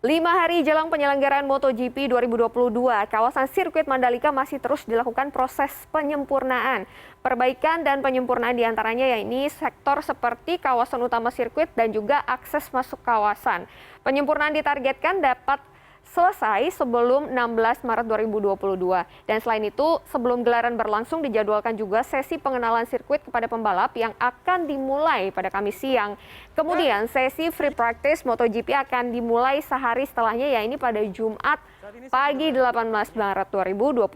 5 hari jelang penyelenggaraan MotoGP 2022, kawasan sirkuit Mandalika masih terus dilakukan proses penyempurnaan. Perbaikan dan penyempurnaan diantaranya yakni sektor seperti kawasan utama sirkuit dan juga akses masuk kawasan. Penyempurnaan ditargetkan dapat selesai sebelum 16 Maret 2022. Dan selain itu, sebelum gelaran berlangsung dijadwalkan juga sesi pengenalan sirkuit kepada pembalap yang akan dimulai pada Kamis siang. Kemudian sesi free practice MotoGP akan dimulai sehari setelahnya, yaitu pada Jumat pagi 18 Maret 2022.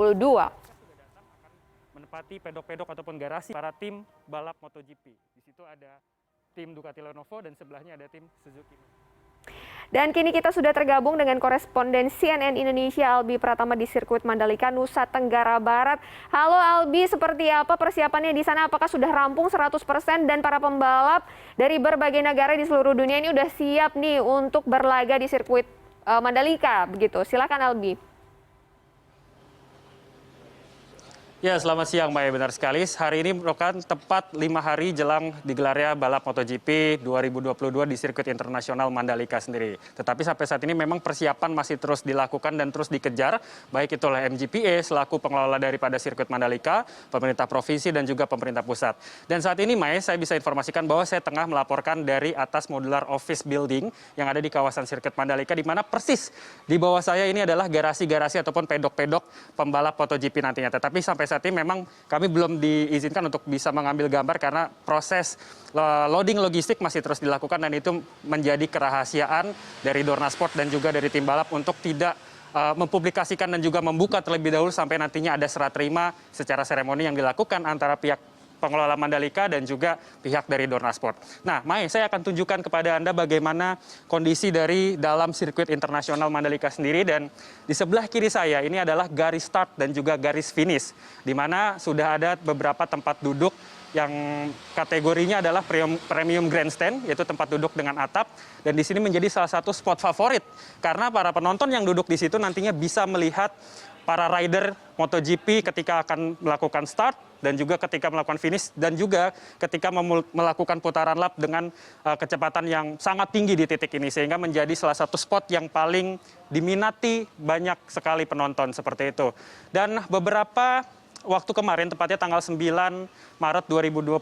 Menempati pedok-pedok ataupun garasi para tim balap MotoGP. Di situ ada tim Ducati Lenovo dan sebelahnya ada tim Suzuki. Dan kini kita sudah tergabung dengan koresponden CNN Indonesia Albi Pratama di sirkuit Mandalika, Nusa Tenggara Barat. Halo Albi, seperti apa persiapannya di sana? Apakah sudah rampung 100% dan para pembalap dari berbagai negara di seluruh dunia ini udah siap nih untuk berlaga di sirkuit Mandalika begitu? Silakan Albi. Ya, selamat siang Mbak, benar sekali. Hari ini merupakan tepat 5 hari jelang digelarnya balap MotoGP 2022 di sirkuit internasional Mandalika sendiri. Tetapi sampai saat ini memang persiapan masih terus dilakukan dan terus dikejar, baik itu oleh MGPA selaku pengelola daripada sirkuit Mandalika, pemerintah provinsi dan juga pemerintah pusat. Dan saat ini Mai, saya bisa informasikan bahwa saya tengah melaporkan dari atas modular office building yang ada di kawasan sirkuit Mandalika, di mana persis di bawah saya ini adalah garasi-garasi ataupun pedok-pedok pembalap MotoGP nantinya. Tetapi sampai saat ini memang kami belum diizinkan untuk bisa mengambil gambar karena proses loading logistik masih terus dilakukan dan itu menjadi kerahasiaan dari Dorna Sport dan juga dari tim balap untuk tidak mempublikasikan dan juga membuka terlebih dahulu sampai nantinya ada serah terima secara seremoni yang dilakukan antara pihak pengelola Mandalika dan juga pihak dari Dorna Sport. Nah, Mai, saya akan tunjukkan kepada Anda bagaimana kondisi dari dalam sirkuit internasional Mandalika sendiri, dan di sebelah kiri saya ini adalah garis start dan juga garis finish, di mana sudah ada beberapa tempat duduk yang kategorinya adalah premium grandstand, yaitu tempat duduk dengan atap, dan di sini menjadi salah satu spot favorit karena para penonton yang duduk di situ nantinya bisa melihat para rider MotoGP ketika akan melakukan start dan juga ketika melakukan finish dan juga ketika melakukan putaran lap dengan kecepatan yang sangat tinggi di titik ini, sehingga menjadi salah satu spot yang paling diminati banyak sekali penonton seperti itu. Dan beberapa waktu kemarin, tepatnya tanggal 9 Maret 2022,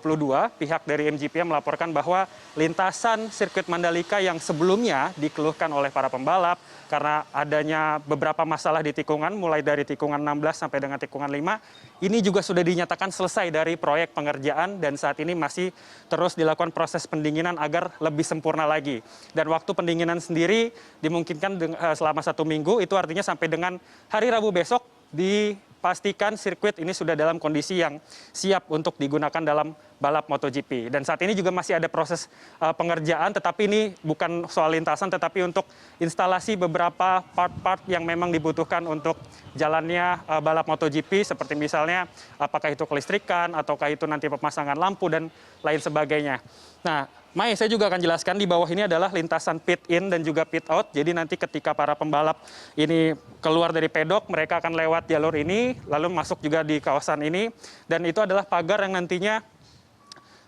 pihak dari MGP melaporkan bahwa lintasan sirkuit Mandalika yang sebelumnya dikeluhkan oleh para pembalap karena adanya beberapa masalah di tikungan, mulai dari tikungan 16 sampai dengan tikungan 5, ini juga sudah dinyatakan selesai dari proyek pengerjaan dan saat ini masih terus dilakukan proses pendinginan agar lebih sempurna lagi. Dan waktu pendinginan sendiri dimungkinkan selama 1 minggu, itu artinya sampai dengan hari Rabu besok dipastikan sirkuit ini sudah dalam kondisi yang siap untuk digunakan dalam balap MotoGP. Dan saat ini juga masih ada proses pengerjaan, tetapi ini bukan soal lintasan, tetapi untuk instalasi beberapa part-part yang memang dibutuhkan untuk jalannya balap MotoGP, seperti misalnya apakah itu kelistrikan, ataukah itu nanti pemasangan lampu, dan lain sebagainya. Nah, Mai, saya juga akan jelaskan di bawah ini adalah lintasan pit in dan juga pit out. Jadi nanti ketika para pembalap ini keluar dari pedok, mereka akan lewat jalur ini, lalu masuk juga di kawasan ini. Dan itu adalah pagar yang nantinya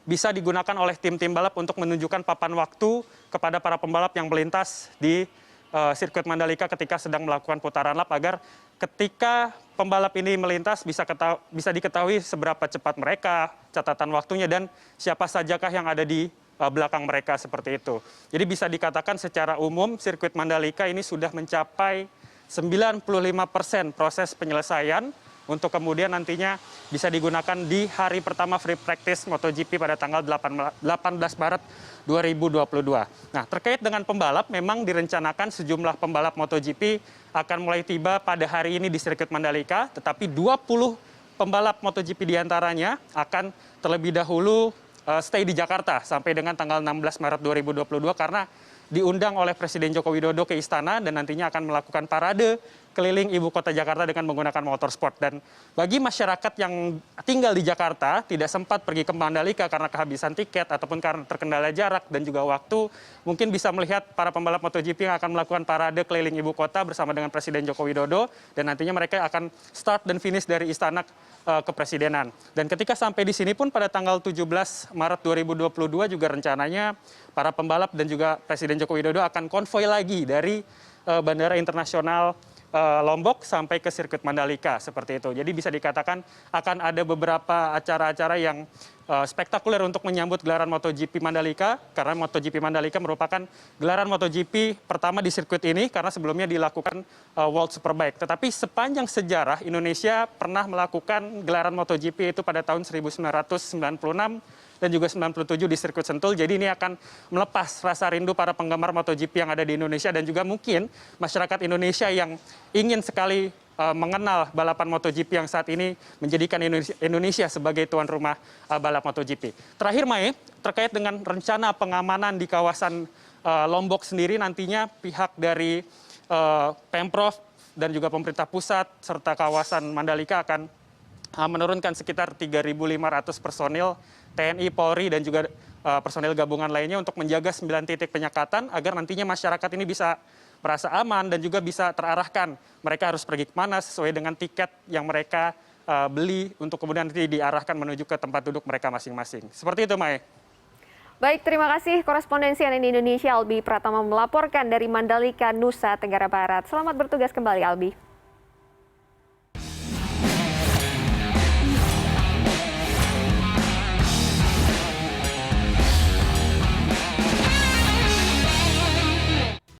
bisa digunakan oleh tim-tim balap untuk menunjukkan papan waktu kepada para pembalap yang melintas di sirkuit Mandalika ketika sedang melakukan putaran lap, agar ketika pembalap ini melintas bisa diketahui seberapa cepat mereka, catatan waktunya, dan siapa sajakah yang ada di belakang mereka seperti itu. Jadi bisa dikatakan secara umum sirkuit Mandalika ini sudah mencapai 95% proses penyelesaian untuk kemudian nantinya bisa digunakan di hari pertama free practice MotoGP pada tanggal 18 Maret 2022. Nah, terkait dengan pembalap, memang direncanakan sejumlah pembalap MotoGP akan mulai tiba pada hari ini di sirkuit Mandalika, tetapi 20 pembalap MotoGP diantaranya akan terlebih dahulu stay di Jakarta sampai dengan tanggal 16 Maret 2022 karena diundang oleh Presiden Joko Widodo ke istana dan nantinya akan melakukan parade keliling ibu kota Jakarta dengan menggunakan motorsport. Dan bagi masyarakat yang tinggal di Jakarta tidak sempat pergi ke Mandalika karena kehabisan tiket ataupun karena terkendala jarak dan juga waktu, mungkin bisa melihat para pembalap MotoGP yang akan melakukan parade keliling ibu kota bersama dengan Presiden Joko Widodo, dan nantinya mereka akan start dan finish dari istana kepresidenan. Dan ketika sampai di sini pun pada tanggal 17 Maret 2022 juga rencananya para pembalap dan juga Presiden Joko Widodo akan konvoy lagi dari Bandara Internasional Lombok sampai ke sirkuit Mandalika seperti itu. Jadi bisa dikatakan akan ada beberapa acara-acara yang spektakuler untuk menyambut gelaran MotoGP Mandalika, karena MotoGP Mandalika merupakan gelaran MotoGP pertama di sirkuit ini karena sebelumnya dilakukan World Superbike. Tetapi sepanjang sejarah Indonesia pernah melakukan gelaran MotoGP itu pada tahun 1996 dan juga 97 di sirkuit Sentul. Jadi ini akan melepas rasa rindu para penggemar MotoGP yang ada di Indonesia dan juga mungkin masyarakat Indonesia yang ingin sekali mengenal balapan MotoGP yang saat ini menjadikan Indonesia sebagai tuan rumah balap MotoGP. Terakhir Mae, terkait dengan rencana pengamanan di kawasan Lombok sendiri, nantinya pihak dari Pemprov dan juga pemerintah pusat serta kawasan Mandalika akan menurunkan sekitar 3.500 personil TNI, Polri, dan juga personil gabungan lainnya untuk menjaga 9 titik penyekatan agar nantinya masyarakat ini bisa merasa aman dan juga bisa terarahkan. Mereka harus pergi kemana sesuai dengan tiket yang mereka beli untuk kemudian nanti diarahkan menuju ke tempat duduk mereka masing-masing. Seperti itu, Mae. Baik, terima kasih korespondensi CNN Indonesia Albi Pratama melaporkan dari Mandalika, Nusa Tenggara Barat. Selamat bertugas kembali, Albi.